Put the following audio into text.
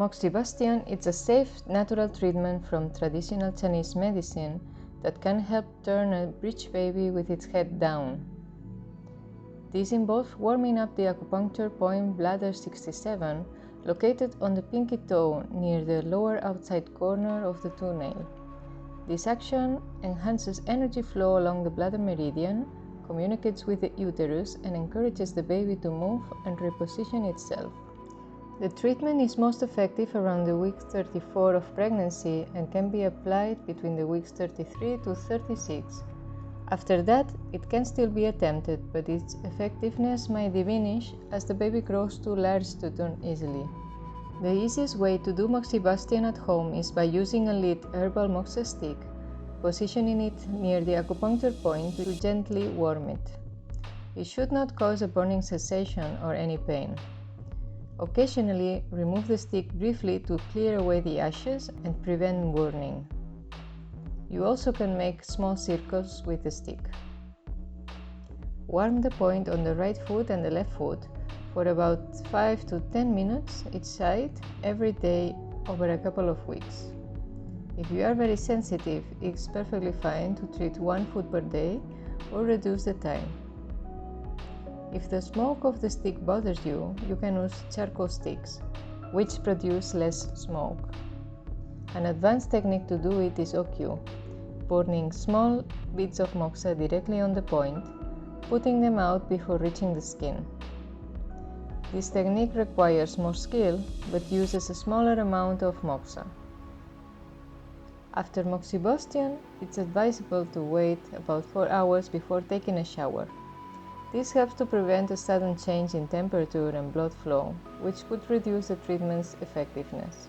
Moxibustion is a safe, natural treatment from traditional Chinese medicine that can help turn a breech baby with its head down. This involves warming up the acupuncture point Bladder 67, located on the pinky toe near the lower outside corner of the toenail. This action enhances energy flow along the bladder meridian, communicates with the uterus, and encourages the baby to move and reposition itself. The treatment is most effective around the week 34 of pregnancy and can be applied between the weeks 33 to 36. After that, it can still be attempted, but its effectiveness might diminish as the baby grows too large to turn easily. The easiest way to do Moxibustion at home is by using a lit herbal moxa stick, positioning it near the acupuncture point to gently warm it. It should not cause a burning sensation or any pain. Occasionally, remove the stick briefly to clear away the ashes and prevent burning. You also can make small circles with the stick. Warm the point on the right foot and the left foot for about 5 to 10 minutes each side every day over a couple of weeks. If you are very sensitive, it's perfectly fine to treat one foot per day or reduce the time. If the smoke of the stick bothers you, you can use charcoal sticks, which produce less smoke. An advanced technique to do it is oku, burning small bits of moxa directly on the point, putting them out before reaching the skin. This technique requires more skill, but uses a smaller amount of moxa. After Moxibustion, it's advisable to wait about 4 hours before taking a shower. This helps to prevent a sudden change in temperature and blood flow, which could reduce the treatment's effectiveness.